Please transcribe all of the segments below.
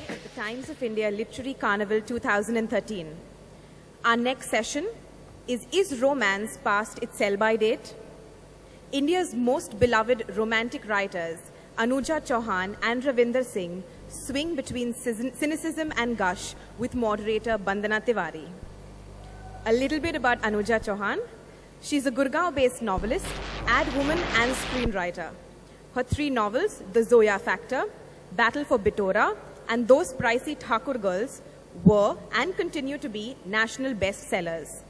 At the Times of India Literary Carnival 2013. Our next session is Romance past its sell-by date? India's most beloved romantic writers, Anuja Chauhan and Ravinder Singh, swing between cynicism and gush with moderator Bandana Tiwari. A little bit about Anuja Chauhan. She's a Gurgaon-based novelist, ad woman and screenwriter. Her 3 novels, The Zoya Factor, Battle for Bitora, and Those Pricey Thakur Girls, were and continue to be national bestsellers.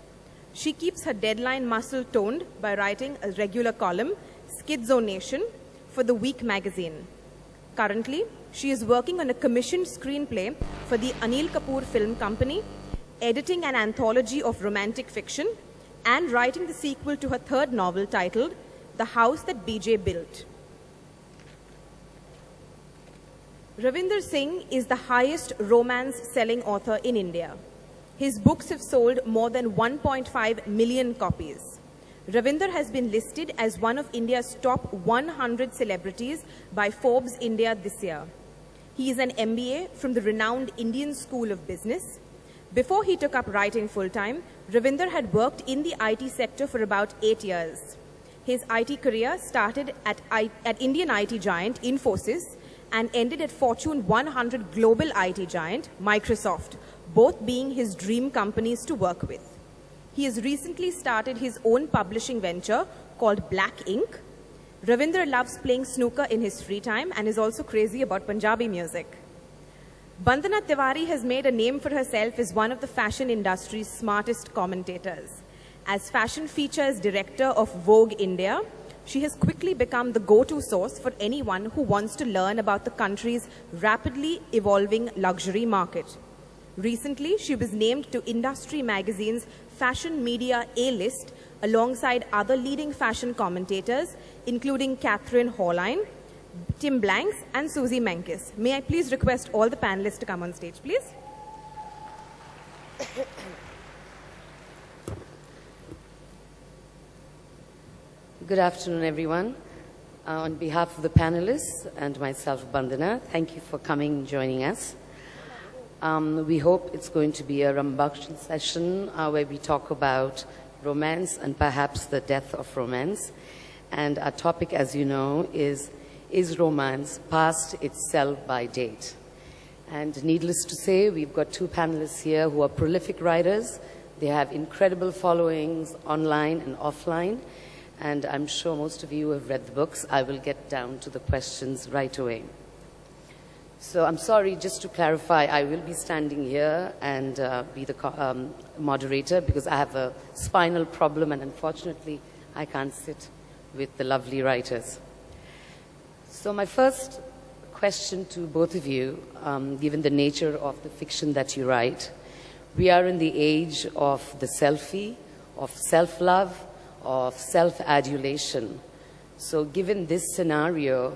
She keeps her deadline muscle toned by writing a regular column, Schizo Nation, for The Week magazine. Currently, she is working on a commissioned screenplay for the Anil Kapoor Film Company, editing an anthology of romantic fiction, and writing the sequel to her 3rd novel titled The House That BJ Built. Ravinder Singh is the highest romance-selling author in India. His books have sold more than 1.5 million copies. Ravinder has been listed as one of India's top 100 celebrities by Forbes India this year. He is an MBA from the renowned Indian School of Business. Before he took up writing full-time, Ravinder had worked in the IT sector for about 8 years. His IT career started at Indian IT giant Infosys and ended at Fortune 100 global IT giant Microsoft, both being his dream companies to work with. He has recently started his own publishing venture called Black Ink. Ravinder loves playing snooker in his free time and is also crazy about Punjabi music. Bandana Tiwari has made a name for herself as one of the fashion industry's smartest commentators. As fashion features director of Vogue India, she has quickly become the go-to source for anyone who wants to learn about the country's rapidly evolving luxury market. Recently, she was named to Industry Magazine's Fashion Media A-list alongside other leading fashion commentators, including Catherine Horline, Tim Blanks, and Susie Menkes. May I please request all the panelists to come on stage, please? Good afternoon, everyone. On behalf of the panelists and myself, Bandana, thank you for coming and joining us. We hope it's going to be a rambunctious session where we talk about romance and perhaps the death of romance. And our topic, as you know, is romance past its sell-by date? And needless to say, we've got 2 panelists here who are prolific writers. They have incredible followings online and offline. And I'm sure most of you have read the books. I will get down to the questions right away. So I'm sorry, just to clarify, I will be standing here and be the moderator because I have a spinal problem and unfortunately I can't sit with the lovely writers. So my first question to both of you, given the nature of the fiction that you write, we are in the age of the selfie, of self-love, of self-adulation. So given this scenario,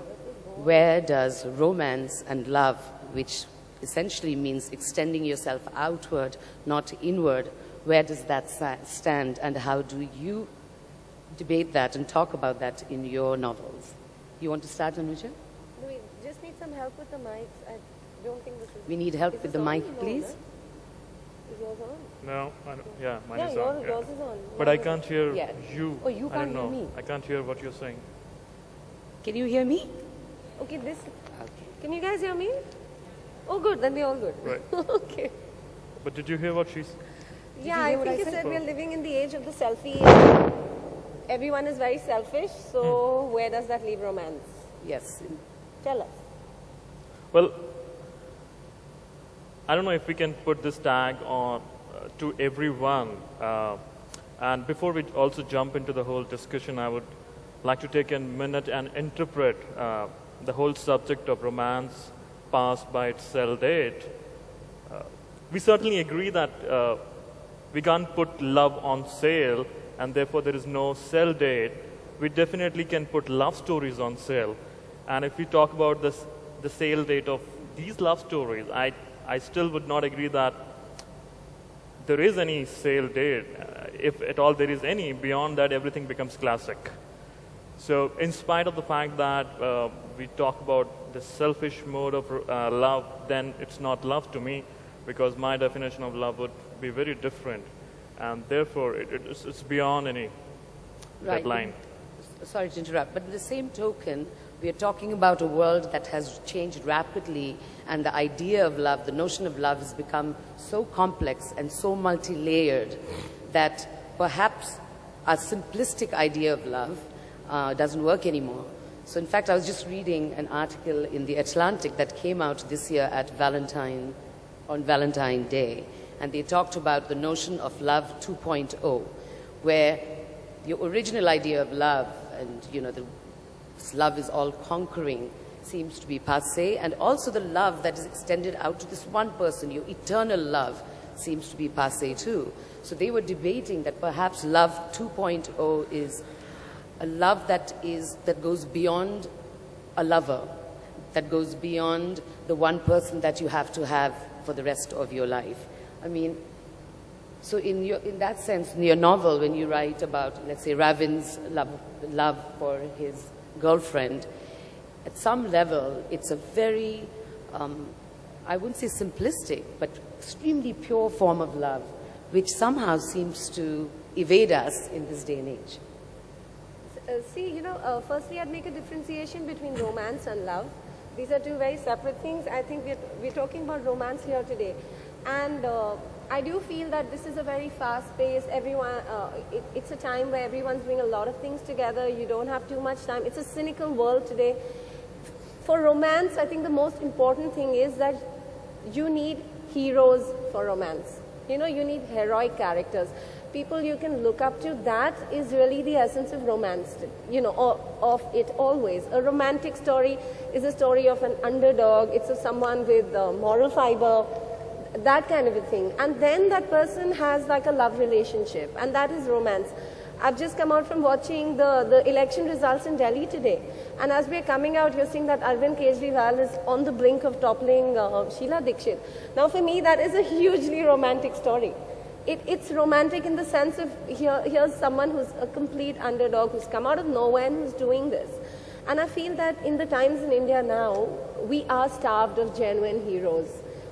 where does romance and love, which essentially means extending yourself outward, not inward, where does that stand and how do you debate that and talk about that in your novels? You want to start, Anuja? No, we just need some help with the mics. I don't think this is... We need help with the mic, please. Is yours on? No, yeah, mine Yeah, is on. yours is on. But I can't hear Yeah. you. Oh, you I can't don't hear know. me. I can't hear what you're saying. Can you hear me? Okay, this... Okay. Can you guys hear me? Oh, good. Then we're all good. Right. Okay. But did you hear what she's... Yeah, you I hear what think I you said? said we're living in the age of the selfie. Everyone is very selfish, so where does that leave romance? Yes. Tell us. Well, I don't know if we can put this tag on to everyone. And before we also jump into the whole discussion, I would like to take a minute and interpret the whole subject of romance passed by its sell date. We certainly agree that we can't put love on sale and therefore there is no sell date. We definitely can put love stories on sale. And if we talk about the sale date of these love stories, I still would not agree that there is any sale date. If at all there is any, beyond that everything becomes classic. So in spite of the fact that we talk about the selfish mode of love, then it's not love to me, because my definition of love would be very different. And therefore, it's beyond any deadline. Sorry to interrupt, but in the same token, we are talking about a world that has changed rapidly, and the idea of love, the notion of love, has become so complex and so multi-layered that perhaps a simplistic idea of love doesn't work anymore. So in fact, I was just reading an article in The Atlantic that came out this year on Valentine's Day, and they talked about the notion of love 2.0, where your original idea of love and, you know, this love is all conquering seems to be passé, and also the love that is extended out to this one person, your eternal love, seems to be passé too. So they were debating that perhaps love 2.0 is a love that goes beyond a lover, that goes beyond the one person that you have to have for the rest of your life. I mean, so in that sense, in your novel, when you write about, let's say, Ravin's love for his girlfriend, at some level, it's a very, I wouldn't say simplistic, but extremely pure form of love, which somehow seems to evade us in this day and age. Firstly, I'd make a differentiation between romance and love. These are two very separate things. I think we're talking about romance here today. And I do feel that this is a very fast-paced, it's a time where everyone's doing a lot of things together. You don't have too much time. It's a cynical world today. For romance, I think the most important thing is that you need heroes for romance. You know, you need heroic characters. People you can look up to. That is really the essence of romance, you know, of it always. A romantic story is a story of an underdog. It's of someone with moral fiber, that kind of a thing. And then that person has like a love relationship, and that is romance. I've just come out from watching the election results in Delhi today. And as we're coming out, you're seeing that Arvind Kejriwal is on the brink of toppling Sheila Dikshit. Now for me, that is a hugely romantic story. It's romantic in the sense of here's someone who's a complete underdog, who's come out of nowhere and who's doing this. And I feel that in the times in India now, we are starved of genuine heroes.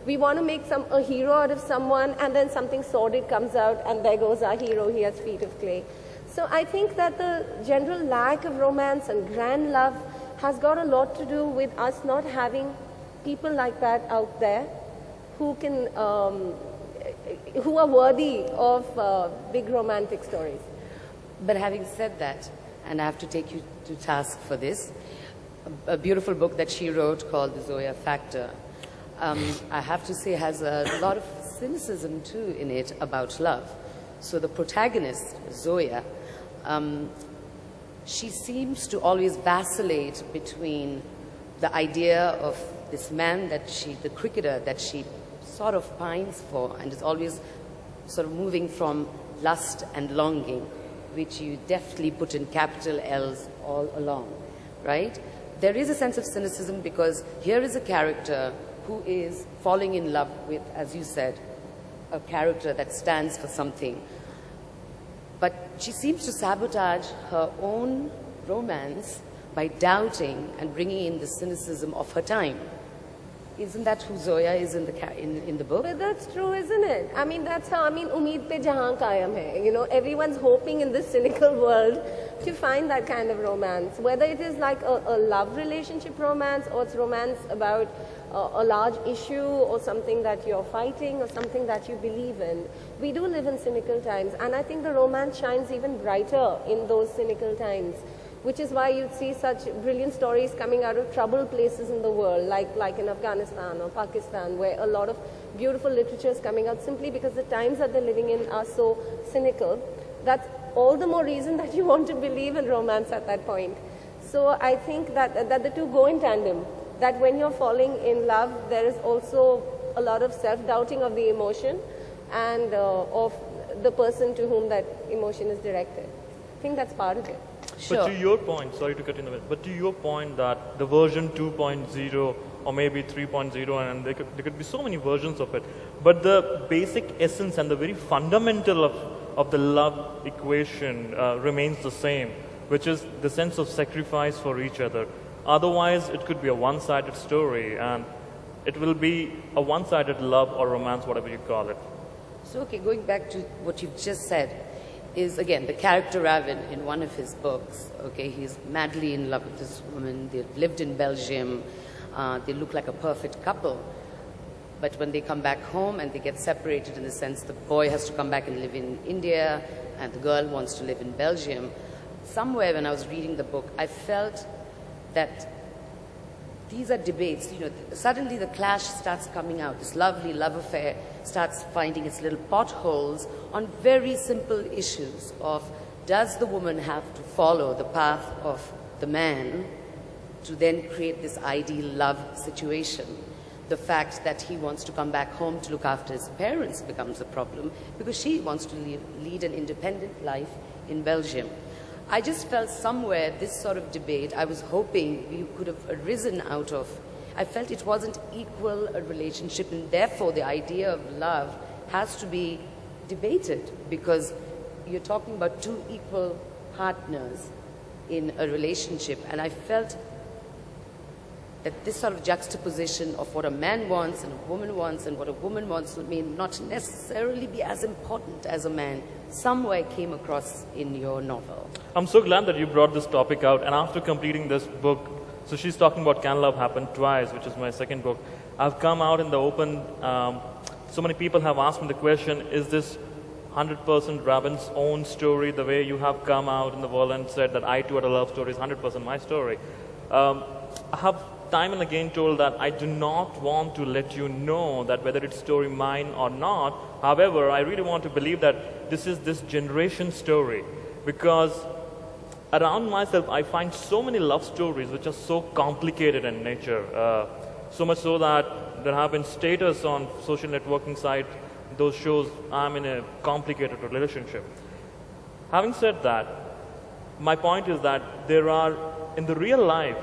We want to make a hero out of someone, and then something sordid comes out, and there goes our hero, he has feet of clay. So I think that the general lack of romance and grand love has got a lot to do with us not having people like that out there who can, who are worthy of big romantic stories. But having said that, and I have to take you to task for this, a beautiful book that she wrote called The Zoya Factor, I have to say has a lot of cynicism too in it about love. So the protagonist, Zoya, she seems to always vacillate between the idea of this man the cricketer that she sort of pines for, and is always sort of moving from lust and longing, which you deftly put in capital L's all along, right? There is a sense of cynicism because here is a character who is falling in love with, as you said, a character that stands for something. But she seems to sabotage her own romance by doubting and bringing in the cynicism of her time. Isn't that who Zoya is in the book? But that's true, isn't it? I mean, that's how, umeed pe jahan kayam hai. You know, everyone's hoping in this cynical world to find that kind of romance. Whether it is like a love relationship romance, or it's romance about a large issue, or something that you're fighting, or something that you believe in. We do live in cynical times, and I think the romance shines even brighter in those cynical times, which is why you'd see such brilliant stories coming out of troubled places in the world, like in Afghanistan or Pakistan, where a lot of beautiful literature is coming out simply because the times that they're living in are so cynical. That's all the more reason that you want to believe in romance at that point. So I think that the two go in tandem, that when you're falling in love, there is also a lot of self-doubting of the emotion and of the person to whom that emotion is directed. I think that's part of it. Sure. But to your point, sorry to cut in the middle, but to your point that the version 2.0 or maybe 3.0, and there could be so many versions of it, but the basic essence and the very fundamental of the love equation remains the same. which is the sense of sacrifice for each other. Otherwise, it could be a one-sided story, and it will be a one-sided love or romance, whatever you call it. So, okay, going back to what you've just said, is again the character Raven in one of his books. Okay, he's madly in love with this woman. They've lived in Belgium. They look like a perfect couple. But when they come back home and they get separated, in the sense the boy has to come back and live in India and the girl wants to live in Belgium, somewhere when I was reading the book, I felt that these are debates. You know, suddenly the clash starts coming out. This lovely love affair starts finding its little potholes on very simple issues of, does the woman have to follow the path of the man to then create this ideal love situation? The fact that he wants to come back home to look after his parents becomes a problem because she wants to lead an independent life in Belgium. I just felt somewhere this sort of debate, I was hoping we could have arisen out of. I felt it wasn't equal a relationship, and therefore the idea of love has to be debated, because you're talking about two equal partners in a relationship. And I felt that this sort of juxtaposition of what a man wants and a woman wants and what a woman wants may not necessarily be as important as a man somewhere came across in your novel. I'm so glad that you brought this topic out, and after completing this book, so she's talking about Can Love Happen Twice, which is my second book. I've come out in the open. So many people have asked me the question, is this 100% Raven's own story, the way you have come out in the world and said that I too had a love story is 100% my story. I have time and again told that I do not want to let you know that whether it's story mine or not. However, I really want to believe that this is this generation's story, because around myself I find so many love stories which are so complicated in nature, so much so that there have been status on social networking sites, those shows I'm in a complicated relationship. Having said that, my point is that there are, in the real life,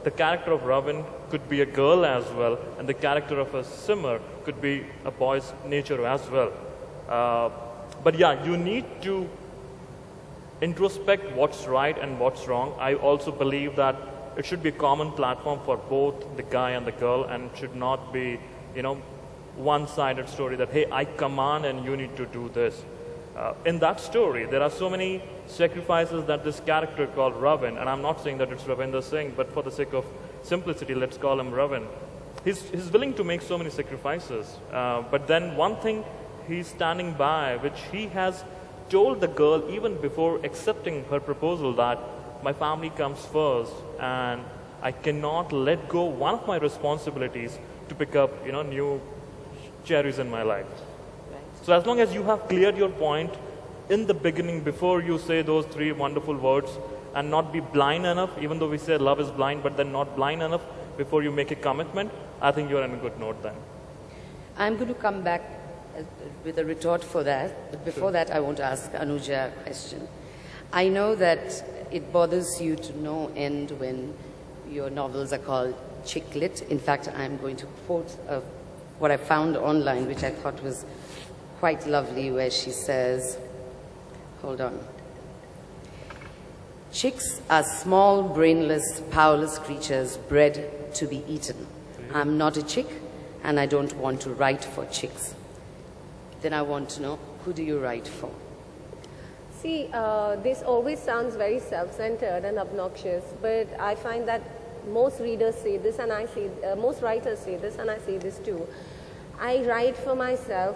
the character of Raven could be a girl as well, and the character of a Simmer could be a boy's nature as well. But yeah, you need to introspect what's right and what's wrong. I also believe that it should be a common platform for both the guy and the girl, and should not be, you know, one-sided story that, hey, I command and you need to do this. In that story, there are so many sacrifices that this character called Raven, and I'm not saying that it's Ravinder Singh, but for the sake of simplicity, let's call him Raven. He's willing to make so many sacrifices, but then one thing he's standing by, which he has told the girl even before accepting her proposal, that my family comes first, and I cannot let go one of my responsibilities to pick up, you know, new cherries in my life. So as long as you have cleared your point in the beginning before you say those three wonderful words, and not be blind enough, even though we say love is blind, but then not blind enough before you make a commitment, I think you're on a good note then. I'm going to come back with a retort for that, but before that I want to ask Anuja a question. I know that it bothers you to no end when your novels are called chick lit. In fact, I'm going to quote what I found online, which I thought was quite lovely, where she says, hold on. Chicks are small, brainless, powerless creatures bred to be eaten. I'm not a chick, and I don't want to write for chicks. Then I want to know, who do you write for? See, this always sounds very self-centered and obnoxious, but I find that most readers say this, and most writers say this, and I say this too. I write for myself.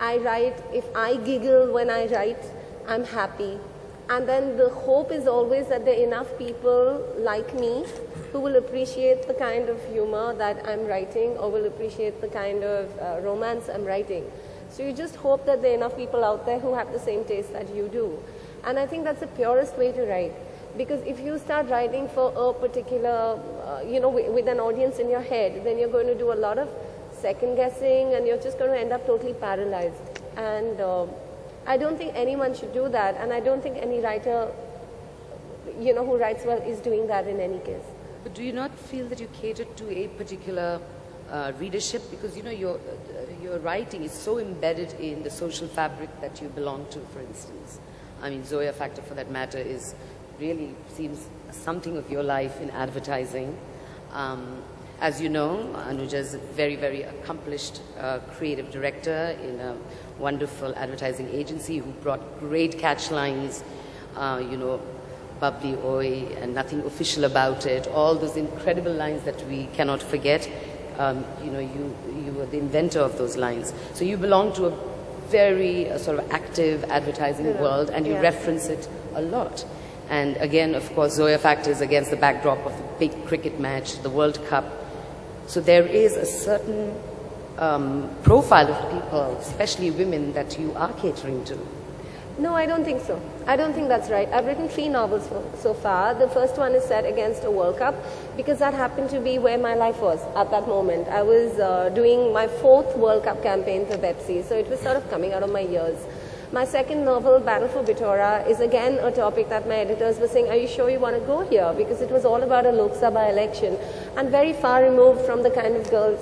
I write, if I giggle when I write, I'm happy. And then the hope is always that there are enough people like me who will appreciate the kind of humor that I'm writing, or will appreciate the kind of romance I'm writing. So you just hope that there are enough people out there who have the same taste that you do. And I think that's the purest way to write. Because if you start writing for a particular, with an audience in your head, then you're going to do a lot of second guessing, and you're just going to end up totally paralyzed. And I don't think anyone should do that, and I don't think any writer, who writes well is doing that in any case. But do you not feel that you cater to a particular readership? Because, your writing is so embedded in the social fabric that you belong to, for instance. I mean, Zoya Factor, for that matter, is really seems something of your life in advertising. As you know, Anuja is a very, very accomplished creative director in a wonderful advertising agency who brought great catch lines, you know, bubbly oi and nothing official about it, all those incredible lines that we cannot forget. You know, you were the inventor of those lines. So you belong to a very sort of active advertising world, and you reference it a lot. And again, of course, Zoya Factor is against the backdrop of the big cricket match, the World Cup. So there is a certain profile of people, especially women, that you are catering to. No, I don't think so. I don't think that's right. I've written 3 novels so far. The first one is set against a World Cup because that happened to be where my life was at that moment. I was doing my 4th World Cup campaign for Pepsi, so it was sort of coming out of my ears. My second novel, Battle for Bitora, is again a topic that my editors were saying, are you sure you want to go here? Because it was all about a Lok Sabha election and very far removed from the kind of girls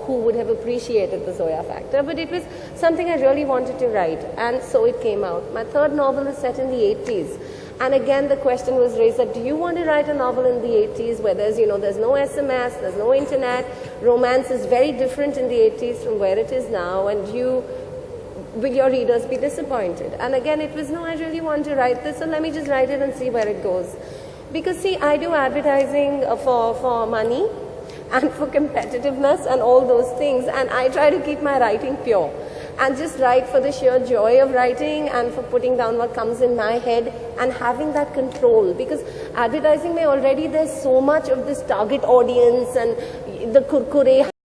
who would have appreciated the Zoya Factor. But it was something I really wanted to write, and so it came out. My third novel is set in the 80s. And again, the question was raised that, do you want to write a novel in the 80s where there's, you know, there's no SMS, there's no internet, romance is very different in the 80s from where it is now, and will your readers be disappointed? And again, it was, no, I really want to write this, so let me just write it and see where it goes. Because see, I do advertising for money and for competitiveness and all those things, and I try to keep my writing pure and just write for the sheer joy of writing and for putting down what comes in my head and having that control. Because advertising, there's so much of this target audience and the kurkure